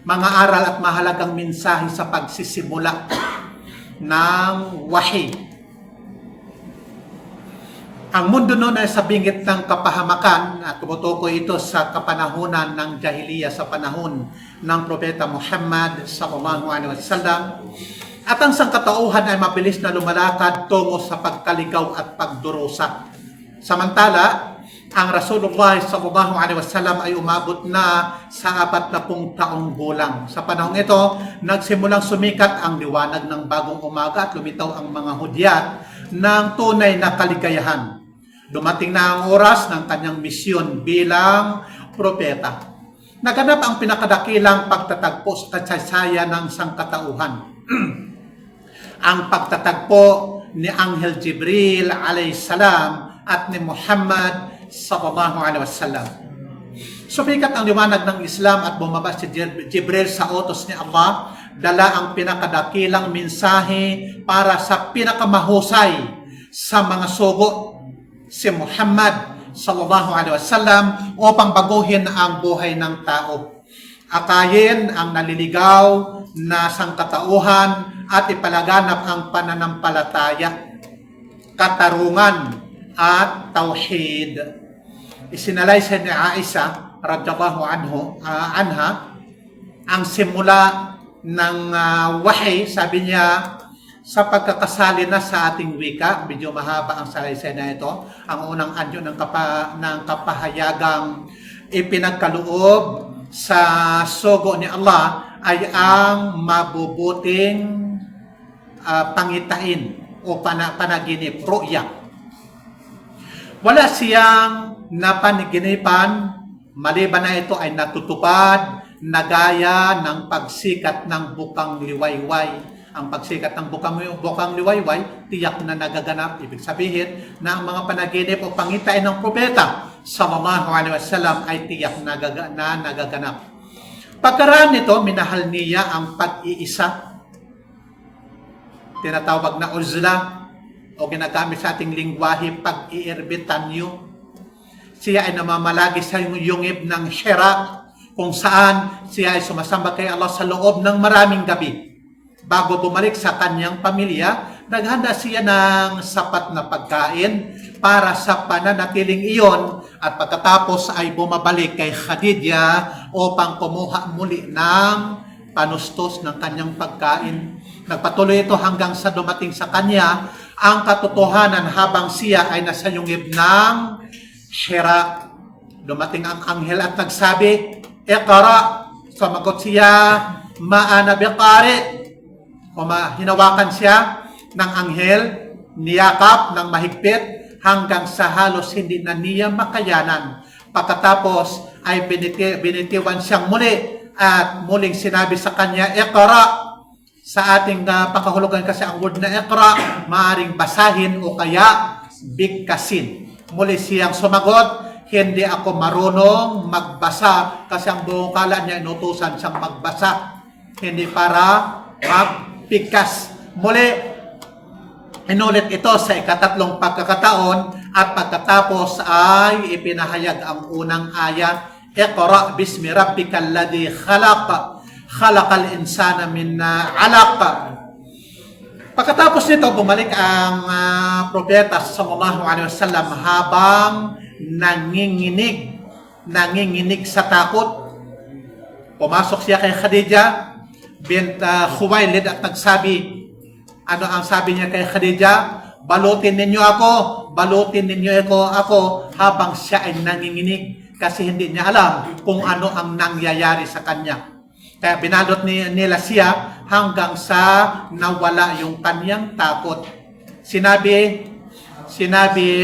mga aral at mahalagang mensahe sa pagsisimula ng wahi. Ang mundo noon ay sa bingit ng kapahamakan at tumutukoy ito sa kapanahunan ng Jahiliya sa panahon ng Propeta Muhammad sallallahu alaihi wasallam. At ang sangkatauhan ay mabilis na lumalakad tungo sa pagkaligaw at pagdurusa. Samantala, ang Rasulullah sallallahu alaihi wasallam ay umabot na sa 40 taong gulang. Sa panahong ito, nagsimulang sumikat ang liwanag ng bagong umaga at lumitaw ang mga hudyat ng tunay na kaligayahan. Dumating na ang oras ng kanyang misyon bilang propeta. Naganap ang pinakadakilang pagtatagpo sa kasaysayan ng sangkatauhan. Ang pagtatagpo ni Anghel Jibril alayhisalam at ni Muhammad sallallahu alaihi wasallam. Sumikat ang liwanag ng Islam at bumaba si Jibril sa utos ni Allah, dala ang pinakadakilang mensahe para sa pinakamahusay sa mga sugo, si Muhammad sallallahu alaihi wasallam, upang baguhin ang buhay ng tao. Akayin ang naliligaw na sangkatauhan at ipalaganap ang pananampalataya, katarungan at tauhid. Isinalaysay ni Aisha radhiyallahu anha ang simula ng wahi. Sabi niya, sa pagkakasali na sa ating wika, medyo mahaba ang salaysay na ito, ang unang anyo ng kapahayagang ipinagkaloob sa sugo ni Allah ay ang mabubuting pangitain o panaginip, ru'ya. Wala siyang napanaginipan maliban na ito ay natutupad na gaya ng pagsikat ng bukang liwayway. Ang pagsikat ng bukang liwayway, tiyak na nagaganap. Ibig sabihin na ang mga panaginip o pangitain ng propeta sallallahu alaihi wasallam ay tiyak na nagaganap. Pagkaraan nito, minahal niya ang pag-iisa. Tinatawag na uzla o ginagamit sa ating lingwahe pag-iirbitanyo. Siya ay namamalagi sa yungib ng Shira, kung saan siya ay sumasamba kay Allah sa loob ng maraming gabi. Bago bumalik sa kanyang pamilya, naghanda siya ng sapat na pagkain para sa pananatiling iyon, at pagkatapos ay bumabalik kay Khadija upang kumuha muli ng panustos ng kanyang pagkain. Nagpatuloy ito hanggang sa dumating sa kanya ang katotohanan habang siya ay nasa yungib ng Shira. Dumating ang anghel at nagsabi, "Iqra." Sumagot siya, "Ma ana biqari." Hinawakan siya ng anghel, niyakap ng mahigpit hanggang sa halos hindi na niya makayanan. Pagkatapos ay binitiwan siyang muli at muling sinabi sa kanya, "Iqra." Sa ating pakahulugan kasi ang word na iqra, maaring basahin o kaya bigkasin. Muli siyang sumagot, "Hindi ako marunong magbasa," kasi ang buong kala niya inutusan siyang magbasa, hindi para magbigkas. Muli, inulit ito sa ikatatlong pagkakataon at pagkatapos ay ipinahayag ang unang aya, "Iqra bismi rabbikal ladzi khalaq, khalaqal insana min 'alaq." Pagkatapos nito, bumalik ang propeta sallallahu alaihi wasallam habang nanginginig sa takot. Pumasok siya kay Khadija bint Khuwailid at nagsabi, ano ang sabi niya kay Khadija? "Balutin ninyo ako habang siya ay nanginginig," kasi hindi niya alam kung ano ang nangyayari sa kanya. Kaya binalot nila siya hanggang sa nawala yung kanyang takot. Sinabi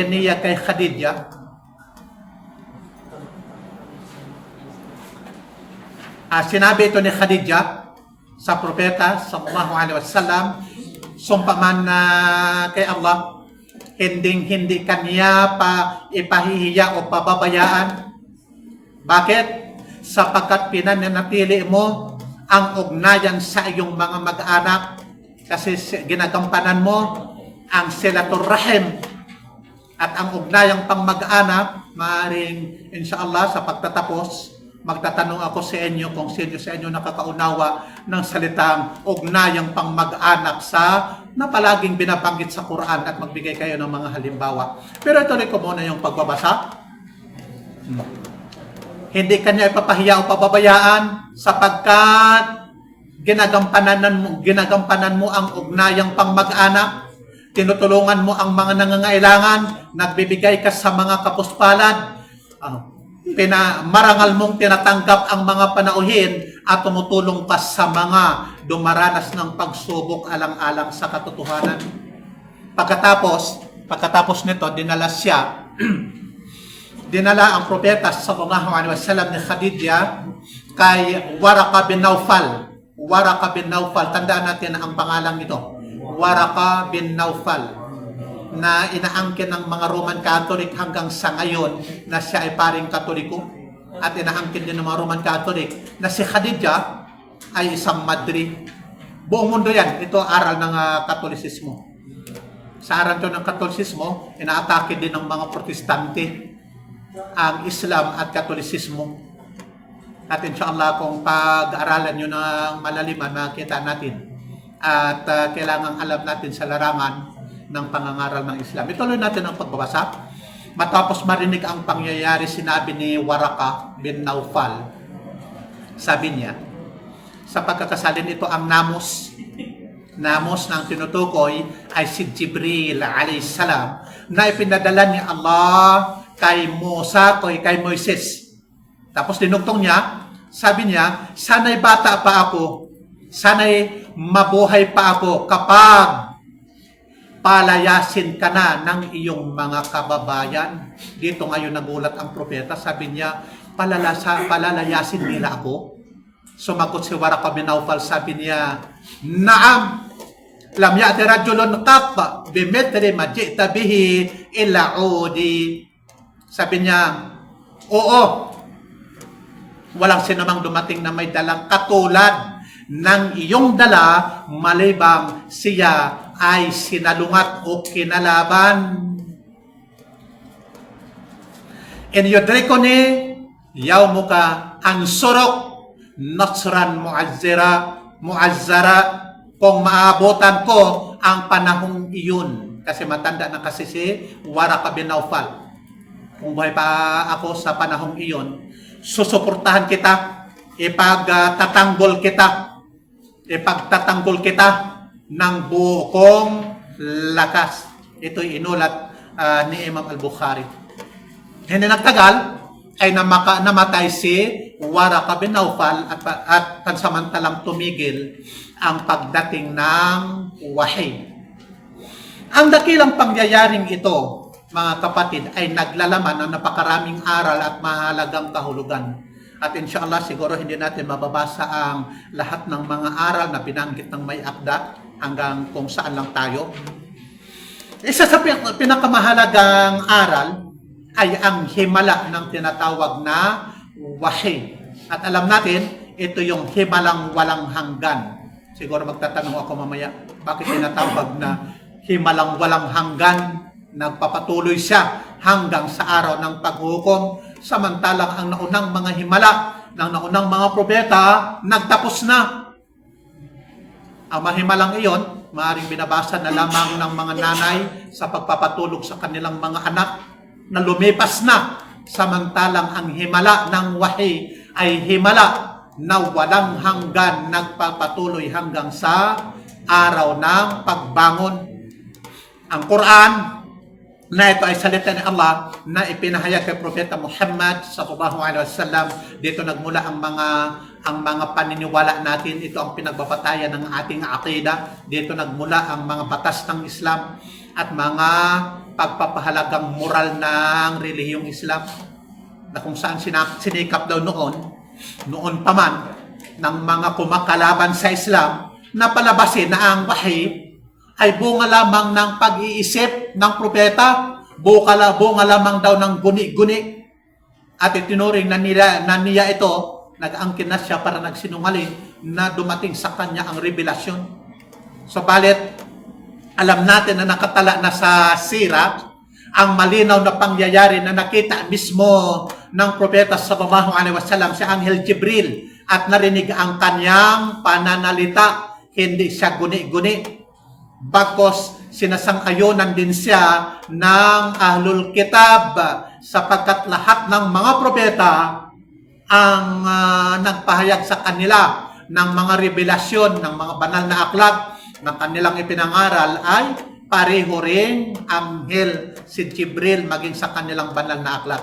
niya kay Khadija, sinabi ito ni Khadija sa propeta sallallahu alaihi wasallam, sumpaman na kay Allah, hindi kanya pa ipahihiya o pababayaan. Bakit? Sapagkat pinananatili mo ang ugnayan sa iyong mga mag-anak, kasi ginagampanan mo ang silatur rahim, at ang ugnayang pang mag-anak, maaaring inshallah sa pagtatapos Magtatanong ako sa inyo kung sino sa inyo nakakaunawa ng salitang ugnayang pang-mag-anak na palaging binabanggit sa Quran at magbigay kayo ng mga halimbawa. Pero ituloy ko muna yung pagbabasa. Hindi kanya ipapahiya o pababayaan sapagkat ginagampanan mo ang ugnayang pang-mag-anak, tinutulungan mo ang mga nangangailangan, nagbibigay ka sa mga kapuspalad, marangal mong tinatanggap ang mga panauhin at tumutulong ka sa mga dumaranas ng pagsubok alang-alang sa katotohanan. Pagkatapos nito, dinala ang propeta sallallahu alaihi wasallam ni Khadija kay Waraka bin Naufal. Waraka bin Naufal, tandaan natin ang pangalan nito. Waraka bin Naufal, na inaangkin ng mga Roman Catholic hanggang sa ngayon na siya ay paring Katoliko, at inaangkin din ng mga Roman Catholic na si Khadija ay isang madre. Buong mundo yan. Ito aral ng Katolisismo. Sa aral ito ng Katolisismo, inaatake din ng mga Protestante ang Islam at Katolisismo. At inshallah, kung pag-aralan nyo ng malaliman, makita natin at kailangang alam natin sa larangan ng pangangaral ng Islam. Ituloy natin ang pagbabasa. Matapos marinig ang pangyayari, sinabi ni Waraka bin Naufal, sabi niya, sa pagkakasalin ito ang Namos na ang tinutukoy ay si Jibril alayhis salam na ipinadala ni Allah kay Musa o kay Moises. Tapos dinugtong niya, sabi niya, sana'y bata pa ako, sana'y mabuhay pa ako kapag palayasin ka na ng iyong mga kababayan. Dito ngayon nagulat ang propeta, sabi niya, palalayasin nila ako. Sumagot si Waraka bin Naufal, sabi niya, Naam, lam ya'ti rajulun qat bimithli ma ji'ta bihi illa udi. Sabi niya, oo, walang sinamang dumating na may dalang katulad ng iyong dala, malibang siya ay sinalungat o kinalaban. In yudrikoni yawmuka ansurok nasran muazzara, kung maabutan ko ang panahong iyon. Kasi matanda na kasi si Waraka bin Naufal. Kung buhay pa ako sa panahong iyon, susuportahan kita, ipagtatanggol kita ng buong lakas. Ito'y inulat ni Imam Al-Bukhari. Hindi nagtagal ay namatay si Waraka bin Naufal at pansamantalang tumigil ang pagdating ng wahy. Ang dakilang pangyayaring ito, mga kapatid, ay naglalaman ng napakaraming aral at mahalagang kahulugan. At inshallah, siguro hindi natin mababasa ang lahat ng mga aral na binanggit ng may akda hanggang kung saan lang tayo. Isa sa pinakamahalagang aral ay ang himala ng tinatawag na wahy. At alam natin, ito yung himalang walang hanggan. Siguro magtatanong ako mamaya, bakit tinatawag na himalang walang hanggan? Nagpapatuloy siya hanggang sa araw ng paghukom, samantalang ang naunang mga himala ng naunang mga propeta nagtapos na. Ang mahimalang iyon, maaaring binabasa na lamang ng mga nanay sa pagpapatulog sa kanilang mga anak na lumipas na, samantalang ang himala ng wahy ay himala na walang hanggan, nagpapatuloy hanggang sa araw ng pagbangon. Ang Quran na ito ay salita ni Allah na ipinahayag kay Propeta Muhammad sallallahu alaihi wasallam. Dito nagmula ang mga paniniwala natin. Ito ang pinagbabatayan ng ating aqida. Dito nagmula ang mga batas ng Islam at mga pagpapahalagang moral ng relihiyong Islam, na kung saan sinikap daw noon pa man ng mga kumakalaban sa Islam na palabasin na ang wahy ay bunga lamang ng pag-iisip ng propeta, bunga lamang daw ng guni-guni. At itinuring na niya ito, nag-angkin na siya para nagsinungaling na dumating sa kanya ang revelasyon. Subalit, alam natin na nakatala na sa sira ang malinaw na pangyayari na nakita mismo ng propeta sallallahu alaihi wasallam si Anghel Jibril at narinig ang kanyang pananalita. Hindi siya guni-guni. Bagkos sinasang-ayonan din siya ng Ahlul Kitab sapagkat lahat ng mga propeta ang nagpahayag sa kanila ng mga revelasyon, ng mga banal na aklat na kanilang ipinangaral ay pareho rin Anghel si Jibril maging sa kanilang banal na aklat.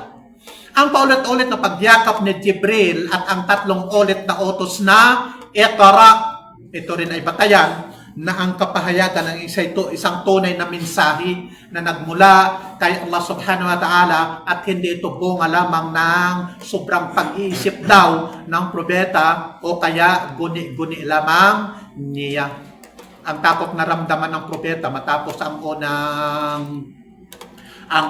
Ang paulit-ulit na pagyakap ni Jibril at ang 3 ulit na utos na Iqra, ito rin ay batayan na ang kapahayagan ng isang tunay na mensahe na nagmula kay Allah subhanahu wa ta'ala at hindi ito bunga lamang ng sobrang pag-iisip daw ng propeta o kaya guni-guni lamang niya. Ang takot naramdaman ng propeta matapos ang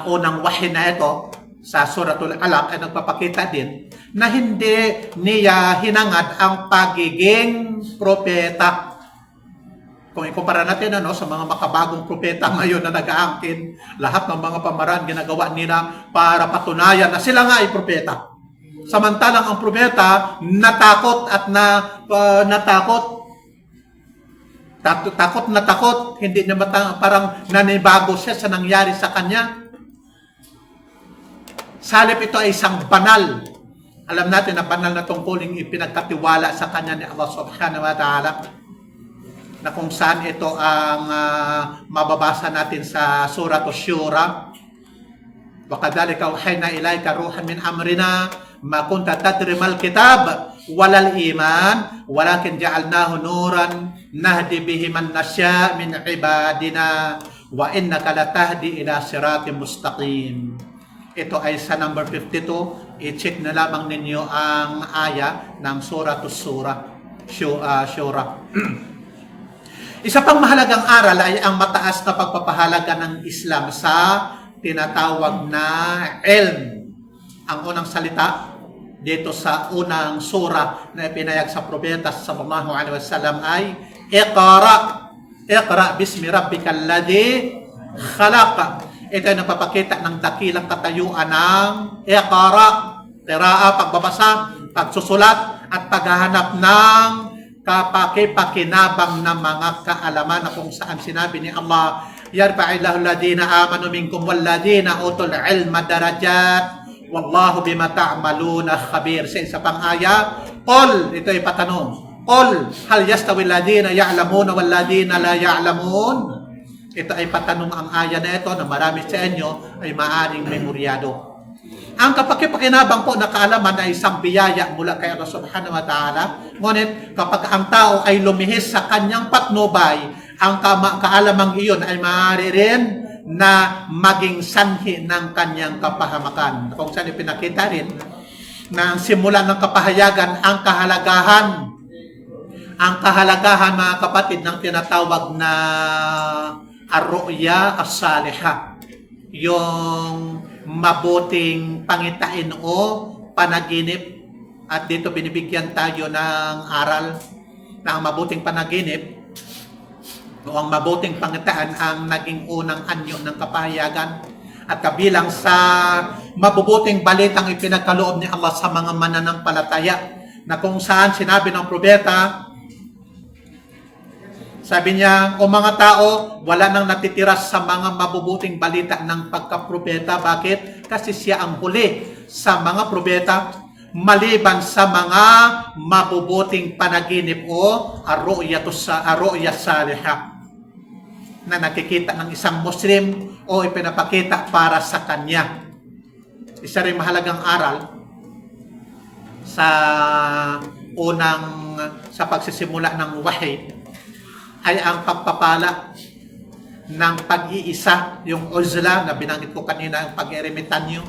unang wahyi na ito sa Suratul Alaq ay nagpapakita din na hindi niya hinangad ang pagiging propeta. Kung ikumpara natin sa mga makabagong propeta ngayon na nag-aangkin, lahat ng mga pamaraan ginagawa nila para patunayan na sila nga ay propeta. Samantalang ang propeta natakot at natakot, hindi niya parang nanibago siya sa nangyari sa kanya. Salip ito ay isang banal. Alam natin na banal na tungkuling ipinagkatiwala sa kanya ni Allah subhanahu wa ta'ala, na kung saan ito ang mababasa natin sa Surah Ash-Shura. Wa kadhalika awhayna ilayka ruhan min amrina ma kunta tadri mal kitab walal iman walakin ja'alnahu nuran nahdi bihi man nasya min ibadina wa innaka latahdi ila siratin mustaqim. Ito ay sa number 52. I-check na lamang ninyo ang aya ng Surah Shura. Isa pang mahalagang aral ay ang mataas na pagpapahalaga ng Islam sa tinatawag na ilm. Ang unang salita dito sa unang sura na ipinayag sa propeta sallallahu alaihi wasallam ay Iqra bismi rabbikal ladzi khalaq. Ito ay napapakita ng dakilang katayuan ng Iqra, qira'a, pagbabasa, pagsusulat at paghahanap ng kapakipakinabang na mga kaalaman na kung saan sinabi ni Allah, yarfa'illahu alladhina amanu minkum walladhina utul ilma darajat wallahu bima ta'maluna khabir. Sa isa pang aya, qul, ito ay patanong, qul hal yastawi alladhina ya'lamuna walladhina la ya'lamun. Ito ay patanong ang aya na ito na marami sa inyo ay maaring memoryado. Ang kapakipakinabang po na kaalaman ay isang biyaya mula kay Allah subhanahu wa ta'ala. Ngunit kapag ang tao ay lumihis sa kanyang patnubay, ang kaalamang iyon ay maaari rin na maging sanhi ng kanyang kapahamakan. Kung saan ipinakita rin na ang simula ng kapahayagan, ang kahalagahan mga kapatid ng tinatawag na ar-ru'ya as-salihah. Yung mabuting pangitain o panaginip. At dito binibigyan tayo ng aral na ang mabuting panaginip o ang mabuting pangitain ang naging unang anyo ng kapahayagan. At kabilang sa mabubuting balitang ipinagkaloob ni Allah sa mga mananampalataya na kung saan sinabi ng propeta, sabi niya, o mga tao, wala nang natitira sa mga mabubuting balita ng pagkapropeta. Bakit? Kasi siya ang huli sa mga propeta maliban sa mga mabubuting panaginip o ar-ru'ya salihah na nakikita ng isang Muslim o ipinapakita para sa kanya. Isa rin mahalagang aral sa pagsisimula ng wahyi ay ang pagpapala ng pag-iisa, yung uzla na binanggit ko kanina, ang pag-eremitan nyo.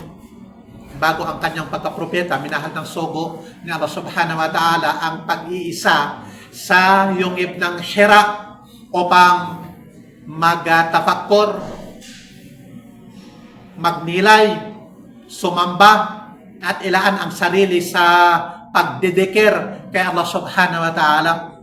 Bago ang kanyang pagkapropeta, minahal ng sogo ni Allah subhanahu wa ta'ala ang pag-iisa sa yungib ng Hira upang magtafakkur, magnilay, sumamba, at ilaan ang sarili sa pagdedikir kay Allah subhanahu wa ta'ala.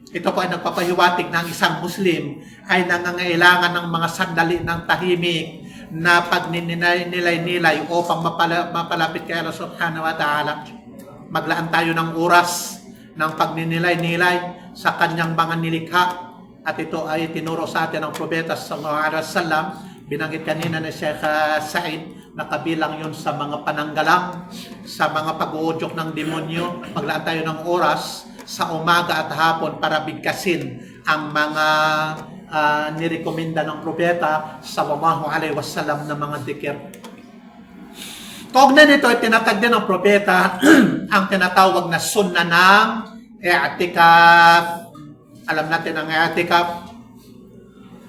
Ito po ay nagpapahiwatig ng isang Muslim ay nangangailangan ng mga sandali ng tahimik na pagninilay-nilay upang mapalapit kay Allah subhanahu wa ta'ala. Maglaan tayo ng oras ng pagninilay-nilay sa kanyang mga nilikha. At ito ay tinuro sa atin ng Propeta sallallahu alaihi wasallam. Binanggit kanina ni Sheikh Said na kabilang yun sa mga pananggalang, sa mga pag-uudyok ng demonyo. Maglaan tayo ng oras sa umaga at hapon para bigkasin ang mga nirekomenda ng Propeta sallallahu alaihi wasallam na mga dikir. Kaugnay nito ay tinatag din ng Propeta ang tinatawag na sunna ng i'tikaf. Alam natin ang i'tikaf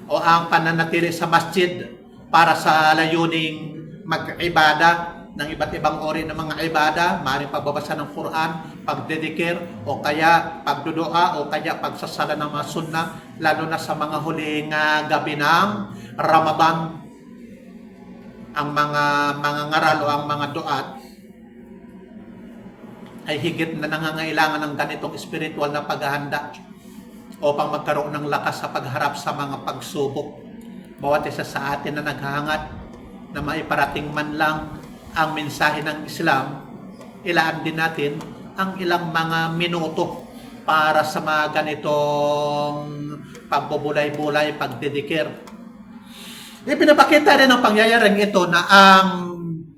o ang pananatili sa masjid para sa layuning mag-ibada ng iba't ibang uri ng mga ibada, maaaring pagbabasa ng Quran, pagdedikir, o kaya pagdudua, o kaya pagsasala ng mga sunna, lalo na sa mga huling gabi ng Ramadan. Ang mga ngaral o ang mga duat ay higit na nangangailangan ng ganitong spiritual na paghahanda upang magkaroon ng lakas sa pagharap sa mga pagsubok. Bawat isa sa atin na naghahangad na maiparating man lang ang mensahe ng Islam, ilaan din natin ang ilang mga minuto para sa mga ganitong pagbubulay-bulay, pagdedikir. Ipinapakita rin ng pangyayaring ito na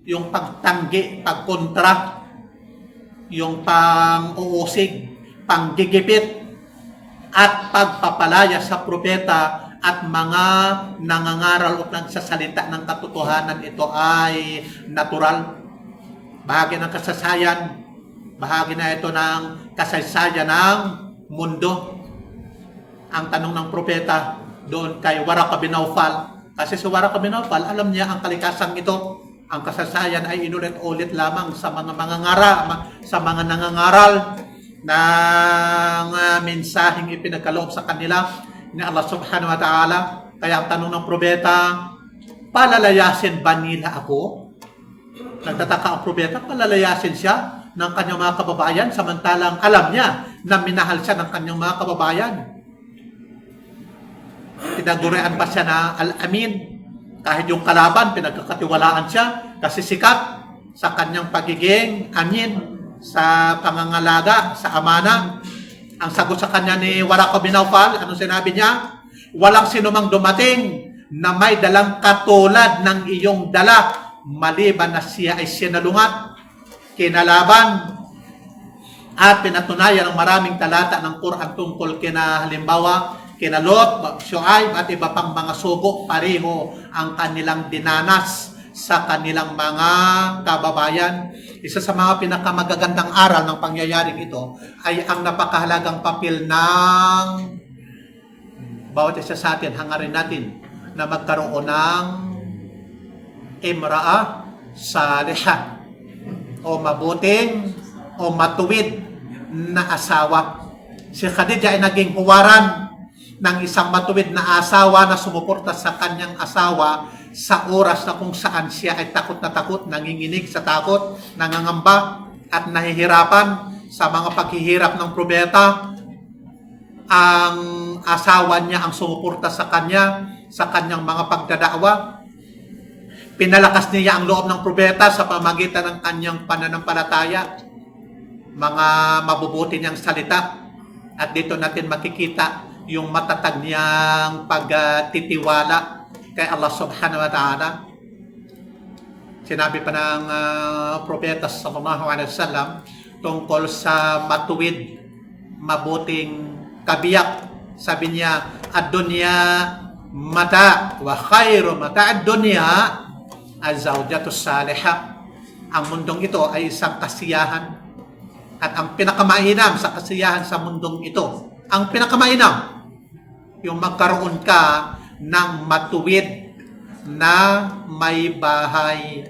yung pagtanggi, pagkontra, yung pang-uusig, panggigipit, at pagpapalaya sa propeta at mga nangangaral o nagsasalita ng katotohanan, ito ay natural. Bahagi ng kasasayan, bahagi na ito ng kasaysayan ng mundo. Ang tanong ng propeta doon kay Waraka bin Nawfal, kasi si Waraka bin Nawfal, alam niya ang kalikasang ito. Ang kasasayan ay inulit-ulit lamang sa mga nangangaral ng mensaheng ipinagkaloob sa kanila ni Allah subhanahu wa ta'ala. Kaya ang tanong ng propeta, palalayasin ba nila ako? Nagtataka ang propeta, palalayasin siya ng kanyang mga kababayan samantalang alam niya na minahal siya ng kanyang mga kababayan. Tinagurian pa siya na al-amin. Kahit yung kalaban, pinagkakatiwalaan siya kasi sikat sa kanyang pagiging amin sa pangangalaga, sa amana. Ang sagot sa kanya ni Waraka bin Nawfal, ano sinabi niya? Walang sinumang dumating na may dalang katulad ng iyong dala, maliban na siya ay sinalungat, kinalaban, at pinatunayan ng maraming talata ng Quran tungkol kina halimbawa, kina Lot, Shuaib, at iba pang mga subok, pareho ang kanilang dinanas sa kanilang mga kababayan. Isa sa mga pinakamagagandang aral ng pangyayaring ito ay ang napakahalagang papel ng bawat isa sa atin. Hangarin natin na magkaroon ng imra'a salihah o mabuting o matuwid na asawa. Si Khadija ay naging huwaran ng isang matuwid na asawa na sumuporta sa kanyang asawa sa oras na kung saan siya ay takot na takot, nanginginig sa takot, nangangamba at nahihirapan sa mga paghihirap ng propeta. Ang asawa niya ang sumuporta sa kanya, sa kanyang mga pagdadakwa. Pinalakas niya ang loob ng propeta sa pamagitan ng kanyang pananampalataya, mga mabubuti niyang salita. At dito natin makikita yung matatag niyang pagtitiwala kay Allah subhanahu wa ta'ala. Sinabi pa ng propeta sallallahu alaihi wasallam tungkol sa matuwid, mabuting kabiyak. Sabi niya, ad-dunya mata wa khairu mata ad-dunya az-zawjatu salihah. Ang mundong ito ay isang kasiyahan at ang pinakamainam sa kasiyahan sa mundong ito, ang pinakamainam, yung magkaroon ka ng matuwid na may bahay.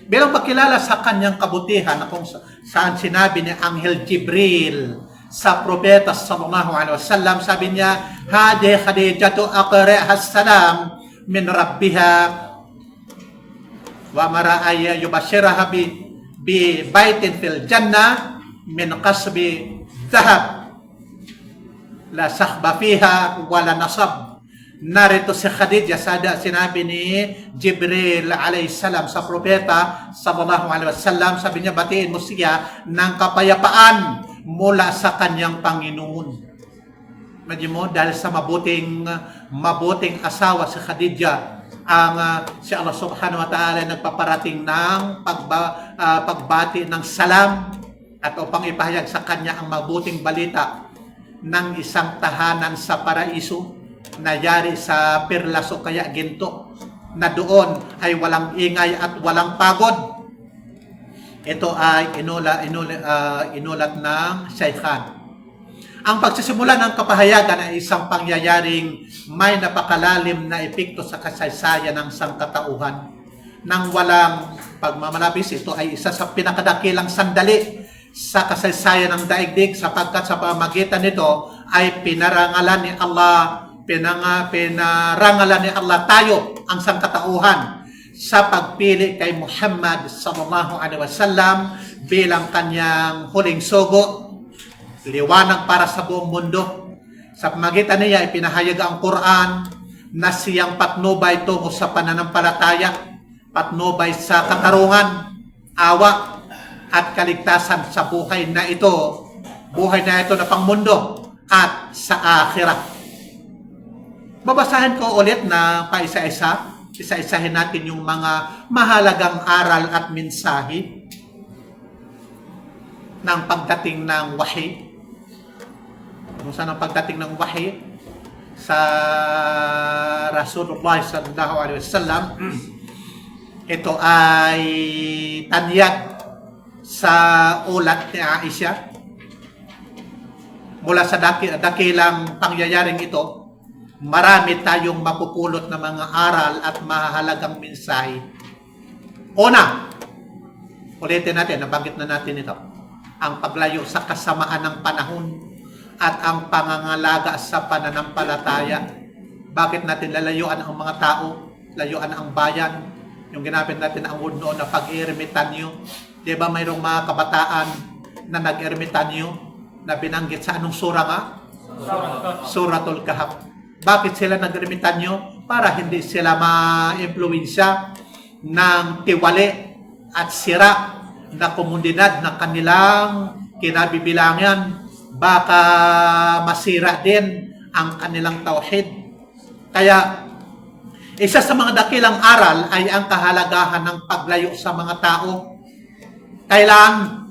Bilang pakilala sa kanyang kabutihan na kung saan sinabi ni Anghel Jibril sa propeta sallallahu alaihi wasallam, sabi niya, hadi Khadijatu aqri'ha salam min rabbiha wa mara ay yubashiraha bi baitin fil jannah min qasbi dhahab la sakhba fiha wala nasab. narito si Khadijah, sinabi ni Jibril alayhisalam sa propeta sallallahu alaihi wasallam, sabi niya, batiin mo siya ng kapayapaan mula sa kanyang Panginoon. Medyo mo, dahil sa mabuting asawa si Khadijah, si Allah subhanahu wa ta'ala nagpaparating ng pagbati ng salam at upang ipahayag sa kanya ang mabuting balita ng isang tahanan sa paraiso na yari sa perlas o kaya ginto, na doon ay walang ingay at walang pagod. Ito ay inulat ng Shaykhan. Ang pagsisimula ng kapahayagan ay isang pangyayaring may napakalalim na epekto sa kasaysayan ng sangkatauhan. Nang walang pagmamalabis, ito ay isa sa pinakadakilang sandali sa kasaysayan ng daigdig, sapagkat sa pamamagitan nito ay pinarangalan ni Allah tayo, ang sangkatauhan, sa pagpili kay Muhammad sallallahu alaihi wasallam bilang kanyang huling sugo, liwanag para sa buong mundo. Sa pamamagitan niya ay pinahayag ang Quran na siyang patnubay tungo sa pananampalataya, patnubay sa katarungan, awa at kaligtasan sa buhay na ito na pangmundo at sa akhirat. Babasahin ko ulit na isa-isahin natin yung mga mahalagang aral at mensahe ng pagdating ng wahi. Kung saan ang pagdating ng wahi sa Rasulullah sallallahu alaihi wasallam, ito ay tanyag sa ulat ni Aisha. Mula sa dakilang pangyayaring ito, marami tayong mapupulot na mga aral at mahalagang mensahe. Una, ulitin natin, nabanggit na natin ito, ang paglayo sa kasamaan ng panahon at ang pangangalaga sa pananampalataya. Bakit natin lalayuan ang mga tao, layuan ang bayan? Yung ginamit natin ang word noon na pag-ermitanyo. Di ba mayroong mga kabataan na nag-ermitanyo na binanggit sa anong sura nga? Suratul Kahf. Bakit sila nag-ermitanyo? Para hindi sila ma-impluwensya ng tiwali at sira na komunidad na kanilang kinabibilangan. Baka masira din ang kanilang tauhid. Kaya, isa sa mga dakilang aral ay ang kahalagahan ng paglayo sa mga tao. Kailan?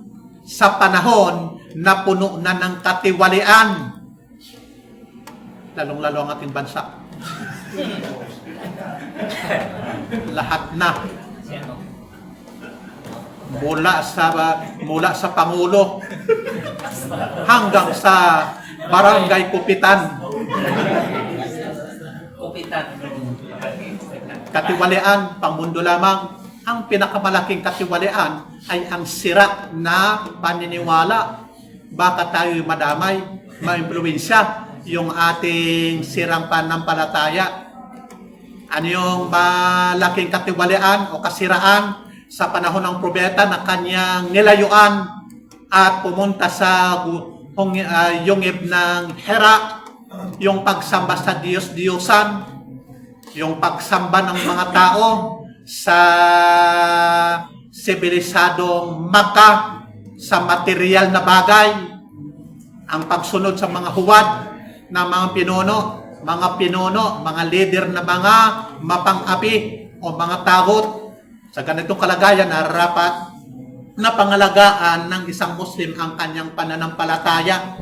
Sa panahon na puno na ng katiwalian, lalong-lalo ang ating bansa. Lahat na. Mula sa Pangulo hanggang sa barangay Kupitan. Katiwalian, pangmundo lamang. Ang pinakamalaking katiwalian ay ang sira na paniniwala. Baka tayo madamay, ma-impluwensya yung ating sirang pananampalataya. Ano yung malaking katiwalian o kasiraan sa panahon ng propeta na kanyang nilayuan at pumunta sa yungib ng Hera, yung pagsamba sa Diyos-Diyosan, yung pagsamba ng mga tao sa sibilisadong Makkah, sa material na bagay, ang pagsunod sa mga huwad na mga pinuno, mga leader na mga mapang-api o mga tagot. Sa ganitong kalagayan, nararapat na pangalagaan ng isang Muslim ang kanyang pananampalataya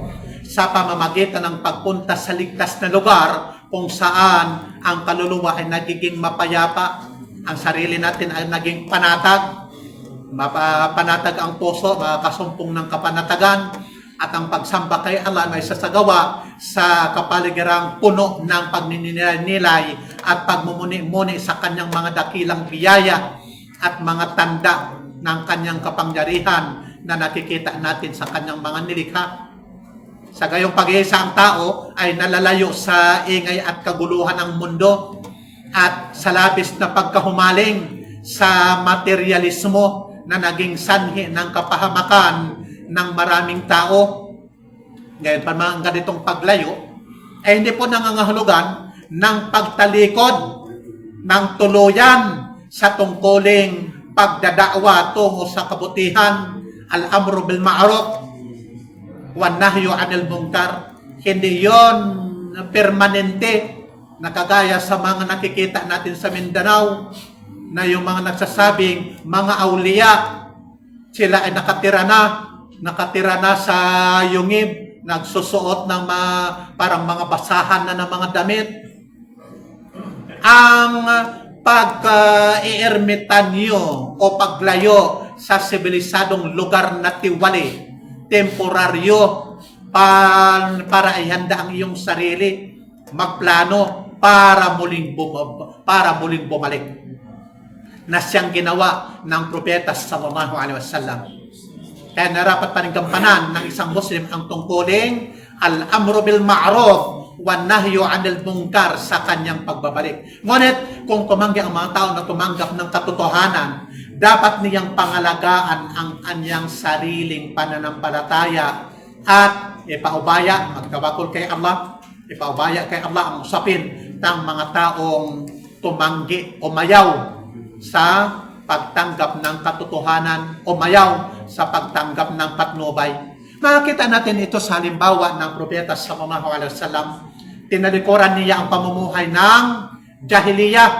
sa pamamagitan ng pagpunta sa ligtas na lugar kung saan ang kaluluwa ay nagiging mapayapa, ang sarili natin ay naging panatag, mapapanatag ang puso, makasumpong ng kapanatagan, at ang pagsamba kay Allah ay sasagawa sa kapaligirang puno ng pagninilay at pagmumuni-muni sa kanyang mga dakilang biyaya at mga tanda ng kanyang kapangyarihan na nakikita natin sa kanyang mga nilikha. Sa gayong pag-iisa ang tao ay nalalayo sa ingay at kaguluhan ng mundo at sa labis na pagkahumaling sa materialismo na naging sanhi ng kapahamakan ng maraming tao. Ngayon pa mga ganitong paglayo ay hindi po nangangahulugan ng pagtalikod ng tuluyan sa tungkuling pagdadakwa tungo sa kabutihan, al-amru bil ma'ruf wan nahyu 'anil munkar. Hindi yon permanente na kagaya sa mga nakikita natin sa Mindanao na yung mga nagsasabing mga awliya, sila ay nakatira na sa yungib, nagsusuot ng parang mga basahan na ng mga damit. Ang pag-iermitanyo o paglayo sa sibilisadong lugar na tiwali, temporaryo, para ihanda ang iyong sarili, magplano para muling bumalik na siyang ginawa ng propeta sallallahu alaihi wasallam. Kaya narapat pa rin gampanan ng isang Muslim ang tungkuling al-amru bil ma'ruf wan nahyu 'anil munkar sa kanyang pagbabalik. Ngunit kung tumanggi ang mga tao na tumanggap ng katotohanan, dapat niyang pangalagaan ang kanyang sariling pananampalataya at ipaubaya, magtawakol kay Allah, ipaubaya kay Allah ang usapin ng mga taong tumanggi o mayaw sa pagtanggap ng katotohanan o mayaw sa pagtanggap ng patnubay. Makikita natin ito sa halimbawa ng propeta sallallahu alaihi wasallam. Tinalikuran niya ang pamumuhay ng jahiliyah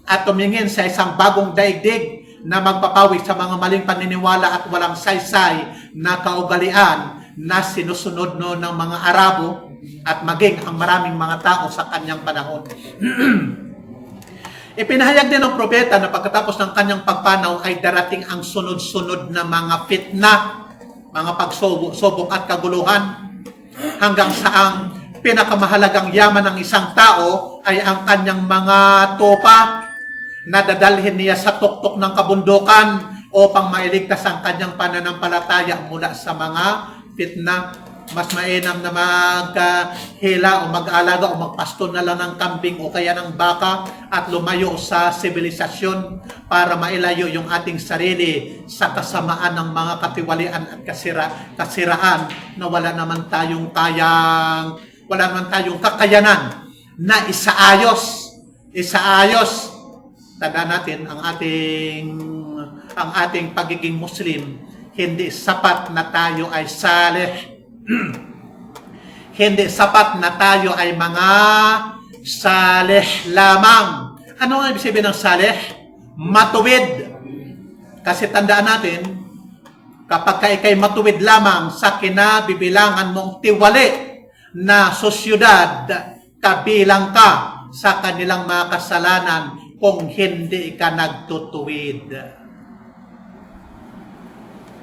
at tumingin sa isang bagong daigdig na magpapawid sa mga maling paniniwala at walang saysay na kaugalian na sinusunod no ng mga Arabo at maging ang maraming mga tao sa kanyang panahon. Ipinahayag din ng propeta na pagkatapos ng kanyang pagpanaw ay darating ang sunod-sunod na mga fitna, mga pagsubok at kaguluhan, hanggang saang pinakamahalagang yaman ng isang tao ay ang kanyang mga tupa na dadalhin niya sa tuktok ng kabundukan upang mailigtas ang kanyang pananampalataya mula sa mga fitna. Mas mainam na maghila o mag-alaga o magpasto na lang ng kambing o kaya ng baka at lumayo sa sibilisasyon para mailayo yung ating sarili sa kasamaan ng mga katiwalian at kasiraan na wala naman tayong kakayanan na isaayos. Tandaan natin ang ating pagiging Muslim, hindi sapat na tayo ay salih. Hindi sapat na tayo ay mga salih lamang. Ano ang ibig sabihin ng salih? Matuwid. Kasi tandaan natin, kapag ikay matuwid lamang sa kinabibilangan mong tiwali na sosyudad, kabilang ka sa kanilang mga kasalanan kung hindi ka nagtutuwid.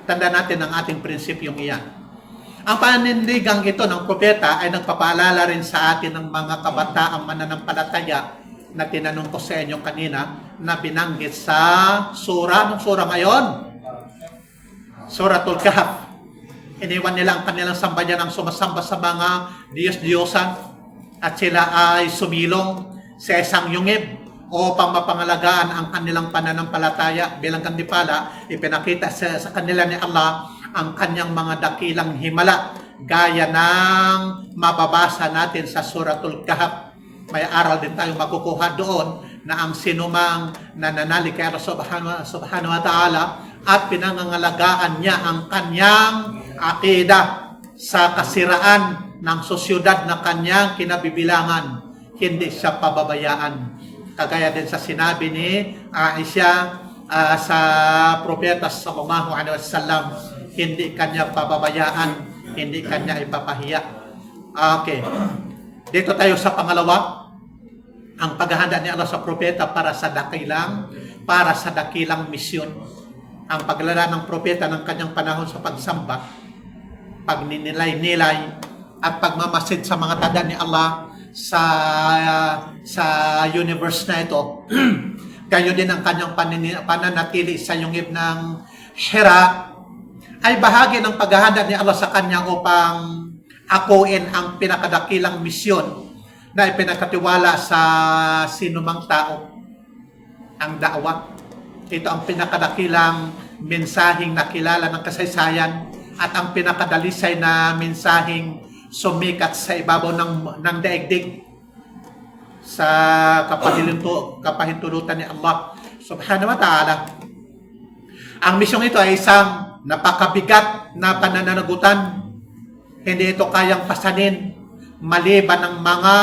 Tandaan natin ang ating prinsipyong iyan. Ang panindigang ito ng propeta ay nagpapaalala rin sa atin ng mga kabataang mananampalataya na tinanong ko sa inyo kanina na binanggit sa sura. Anong sura ngayon? Suratul Kahf. Iniwan nila ang kanilang sambayan ang sumasamba sa mga Diyos-Diyosan at sila ay sumilong sa isang yungib upang mapangalagaan ang kanilang pananampalataya. Bilang kandipala, ipinakita sa kanila ni Allah ang kanyang mga dakilang himala gaya ng mababasa natin sa Suratul Kahf. May aral din tayong makukuha doon na ang sinumang nananalig kay Allah subhanahu wa ta'ala at pinangangalagaan niya ang kanyang akida sa kasiraan ng sosyudad na kanyang kinabibilangan, hindi siya pababayaan. Kagaya din sa sinabi ni Aisha sa propeta sallallahu alaihi wasallam, hindi kanya pababayaan, hindi kanya ipapahiya. Okay. Dito tayo sa pangalawa, ang paghahanda ni Allah sa propeta para sa dakilang misyon. Ang paglala ng propeta ng kanyang panahon sa pagsamba, pagninilay-nilay at pagmamasid sa mga tanda ni Allah sa universe na ito. Gayon din ang kanyang pananatili sa yungib ng Hira ay bahagi ng paghahanda ni Allah sa kanya upang akuin ang pinakadakilang misyon na ipinakatiwala sa sinumang tao, ang da'wa. Ito ang pinakadakilang mensaheng nakilala ng kasaysayan at ang pinakadalisay na mensaheng sumikat sa ibabaw ng daigdig. sa kapahintulutan ni Allah subhanahu wa ta'ala. Ang misyong ito ay isang napakabigat na pananagutan. Hindi ito kayang pasanin maliban ng mga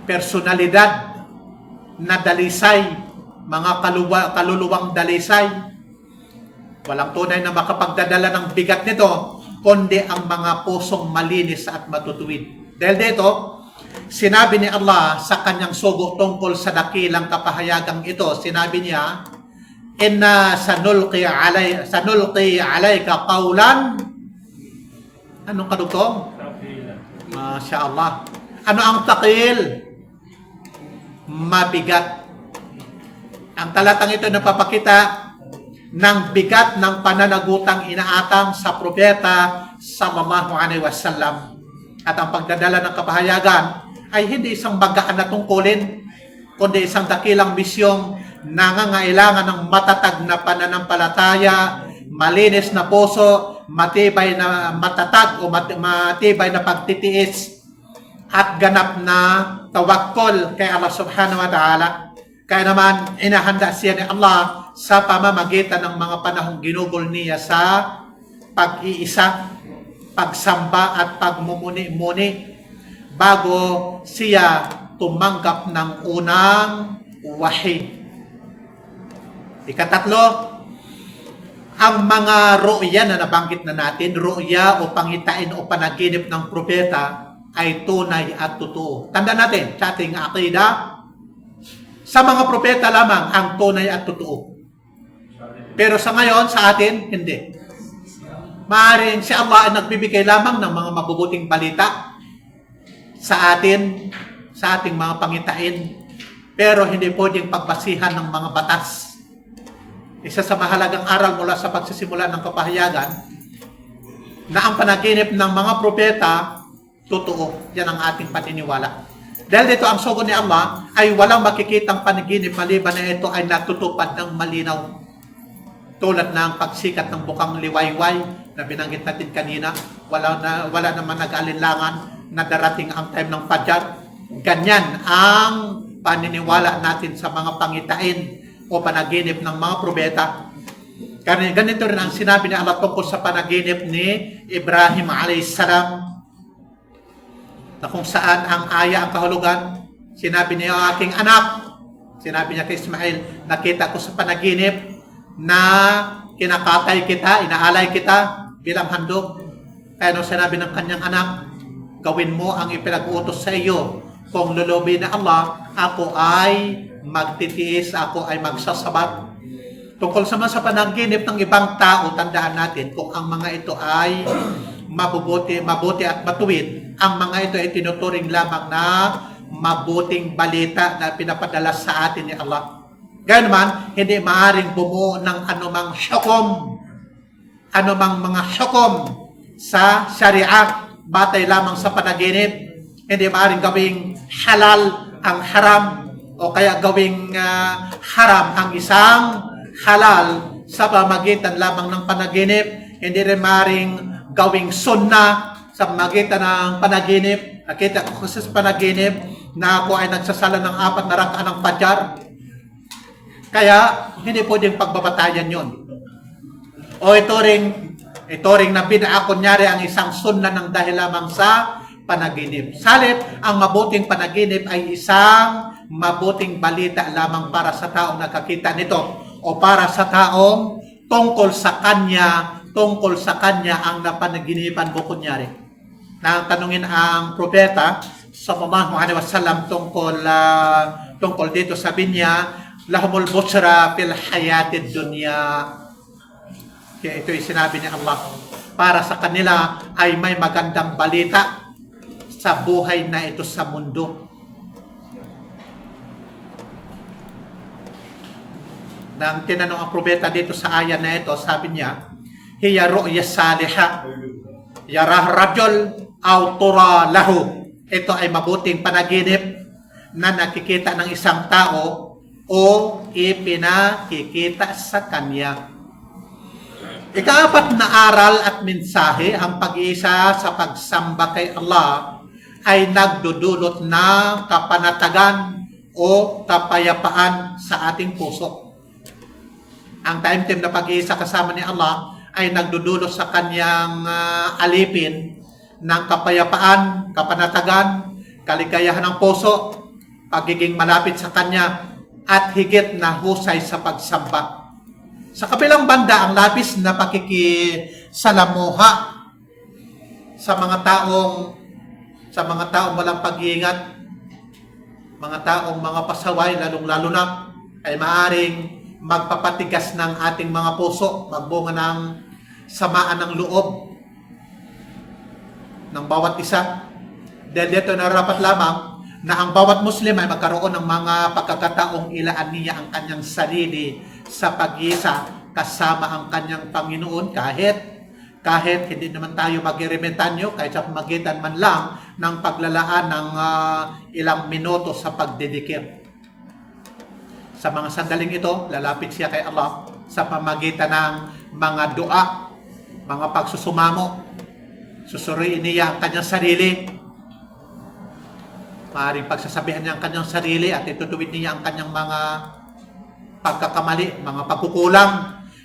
personalidad na dalisay, mga kaluluwang dalisay. Walang tunay na makapagdadala ng bigat nito, kundi ang mga pusong malinis at matutuwid. Dahil dito, sinabi ni Allah sa kanyang sugo tungkol sa dakilang kapahayagang ito, sinabi niya, Inna sanulqi alayka qawlan. Anong kadugtong? Masya Allah. Ano ang takil? Mabigat. Ang talatang ito napapakita ng bigat ng pananagutang inaatang sa propeta sallallahu alaihi wasallam. At ang pagdadala ng kapahayagan ay hindi isang bagaan na tungkulin, kundi isang dakilang misyong nangangailangan ng matatag na pananampalataya, malinis na puso, matibay na matatag o matibay na pagtitiis, at ganap na tawakkol kay Allah subhanahu wa ta'ala. Kaya naman, inahanda siya ni Allah sa pamamagitan ng mga panahong ginugol niya sa pag-iisa, pagsamba at pagmumuni-muni bago siya tumanggap ng unang wahi. Ikatatlo, ang mga ru'ya na nabanggit na natin, ru'ya o pangitain o panaginip ng propeta ay tunay at totoo. Tanda natin sa ating akida, sa mga propeta lamang ang tunay at totoo. Pero sa ngayon, sa atin, hindi. Maaaring si Allah ay nagbibigay lamang ng mga mabubuting balita sa atin, sa ating mga pangitain, pero hindi pwedeng pagbasihan ng mga batas. Isa sa mahalagang aral mula sa pagsisimula ng kapahayagan na ang panaginip ng mga propeta totoo. Yan ang ating paniniwala. Dahil dito ang sugo ni Allah ay walang makikitang panaginip maliban na ito ay natutupad ng malinaw. Tulad ng pagsikat ng bukang liwayway na binanggit natin kanina, wala naman nag-alinlangan na darating ang time ng Fajr. Ganyan ang paniniwala natin sa mga pangitain o panaginip ng mga propeta. Kaya ganito rin ang sinabi ni Allah tungkol sa panaginip ni Ibrahim a.s. na kung saan ang aya ang kahulugan. Sinabi niya, aking anak, sinabi niya kay Ismail, nakita ko sa panaginip na kinakatay kita, inaalay kita bilang handog. Kaya nung sinabi ng kanyang anak, gawin mo ang ipinag-utos sa iyo. Kung lulubi na Allah, ako ay magtitiis, ako ay magsasabat. Tungkol sa panaginip ng ibang tao, tandaan natin kung ang mga ito ay mabuti at matuwid, ang mga ito ay tinuturing lamang na mabuting balita na pinapadala sa atin ni Allah. Gayun naman, hindi maaaring bumuo ng anumang mga hukom sa syariah batay lamang sa panaginip. Hindi maaaring gawing halal ang haram o kaya gawing haram ang isang halal sa pamagitan lamang ng panaginip. Hindi rin maaaring gawing sunnah sa pamagitan ng panaginip. Nakita ko kasi sa panaginip na ako ay nagsasala ng 4 na rakaat ng Fajr. Kaya hindi pwedeng pagbabatayan yun. O ito ring na bid'a, kunyari ang isang sunnah ng dahil lamang sa panaginip. Salip, ang mabuting panaginip ay isang mabuting balita lamang para sa taong nakakita nito o para sa taong tungkol sa kanya ang napanaginipan mo kunyari. Nang tanungin ang propeta sallallahu alaihi wasallam tungkol dito, sabi niya, lahumul busra fil hayatid dunya. Kaya ito yung sinabi ni Allah, para sa kanila ay may magandang balita sa buhay na ito sa mundo. Nang tinanong ang propeta dito sa aya na ito, sabi niya, hiya ru'ya salihah yarah rajul aw tura lahu. Ito ay mabuting panaginip na nakikita ng isang tao o ipinakikita sa kanya. Ika-4 na aral at mensahe ang pag-iisa sa pagsamba kay Allah ay nagdudulot ng kapanatagan o kapayapaan sa ating puso. Ang time na pag-iisa kasama ni Allah ay nagdudulot sa kanyang alipin ng kapayapaan, kapanatagan, kaligayahan ng puso, pagiging malapit sa Kanya, at higit na husay sa pagsamba. Sa kabilang banda, ang labis na pakikisalamuha sa mga taong walang pag-iingat, mga taong mga pasaway, lalong-lalo na, ay maaring magpapatigas ng ating mga puso, magbunga ng samaan ng loob ng bawat isa. Dahil dito narapat lamang na ang bawat Muslim ay magkaroon ng mga pagkakataong ilaan niya ang kanyang sarili sa pag-iisa kasama ang kanyang Panginoon kahit hindi naman tayo mag-eremitanyo, kahit sa pamagitan man lang ng paglalaan ng ilang minuto sa pagdedikir. Sa mga sandaling ito, lalapit siya kay Allah sa pamagitan ng mga dua, mga pagsusumamo. Susuriin niya ang kanyang sarili. Maaaring pagsasabihan niya ang kanyang sarili at itutuwid niya ang kanyang mga pagkakamali, mga pagkukulang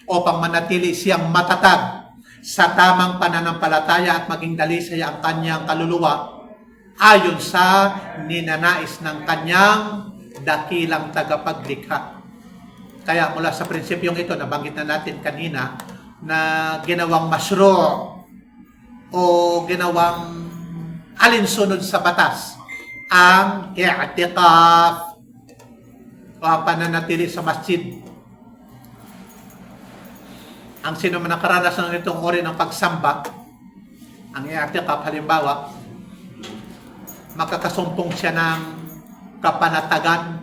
upang manatili siyang matatag sa tamang pananampalataya at maging dalisay ang kanyang kaluluwa ayon sa ninanais ng kanyang dakilang tagapaglikha. Kaya mula sa prinsipyong ito, nabanggit na natin kanina na ginawang masro o ginawang alinsunod sa batas ang i'tikaf o ang pananatili sa masjid. Ang sino man nakaranas ng itong uri ng pagsamba, ang i'tikaf halimbawa, makakasumpong siya ng kapanatagan,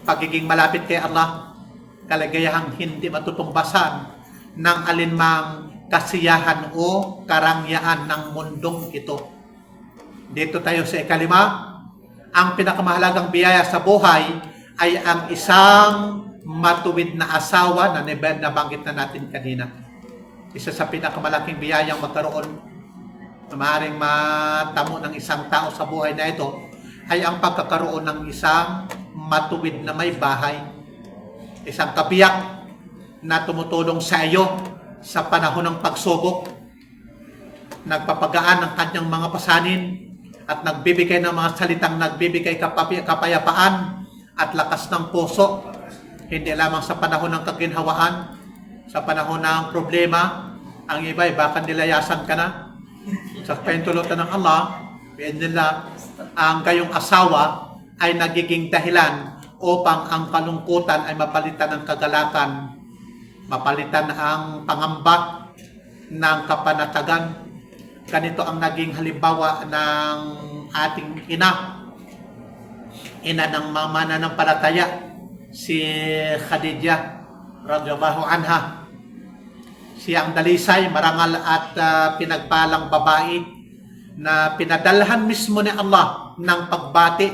pagiging malapit kay Allah, kaligayahang hindi matutumbasan ng alinmang kasiyahan o karangyaan ng mundong ito. Dito tayo sa ikalima, ang pinakamahalagang biyaya sa buhay ay ang isang matuwid na asawa na nabanggit na natin kanina. Isa sa pinakamalaking biyayang magkaroon na maaaring matamo ng isang tao sa buhay na ito ay ang pagkakaroon ng isang matuwid na may bahay. Isang kabiyak na tumutulong sa iyo sa panahon ng pagsubok, nagpapagaan ng kanyang mga pasanin at nagbibigay ng mga salitang nagbibigay kapayapaan at lakas ng puso, hindi lamang sa panahon ng kaginhawaan, sa panahon ng problema. Ang iba ay baka nilayasan ka na. Sa pahintulutan ng Allah, nila ang kayong asawa ay nagiging dahilan upang ang kalungkutan ay mapalitan ng kagalakan, mapalitan ang pangamba ng kapanatagan. Ganito ang naging halimbawa ng ating ina ng mananampalataya, si Khadijah radhiyallahu anha. Siya ang dalisay, marangal at pinagpalang babae na pinadalhan mismo ni Allah ng pagbati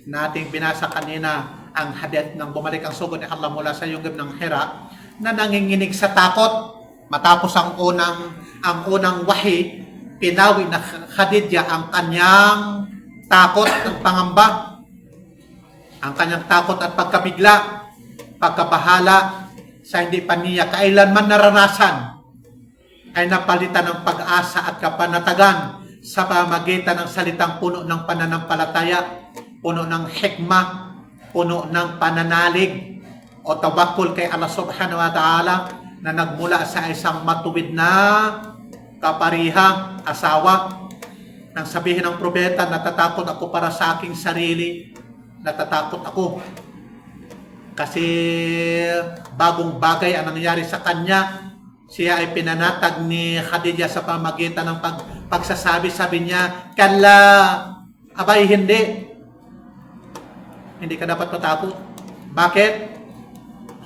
na ating binasa kanina, ang hadith ng bumalik ang sugod ni Allah mula sa yungib ng Hira na nanginginig sa takot matapos ang unang wahi. Pinawi na Khadijah ang kanyang takot at pangamba, ang kanyang takot at pagkabigla, pagkabahala sa hindi pa niya kailanman naranasan, ay napalitan ng pag-asa at kapanatagan sa pamagitan ng salitang puno ng pananampalataya, puno ng hikmah, puno ng pananalig o tawakkul kay Allah subhanahu wa ta'ala na nagmula sa isang matuwid na kapariha, asawa. Nang sabihin ng propeta, natatakot ako para sa aking sarili, natatakot ako kasi bagong bagay ang nangyari sa kanya. Siya ay pinanatag ni Khadijah sa pamagitan ng pagsasabi niya, kala, abay hindi ka dapat matakot. Bakit?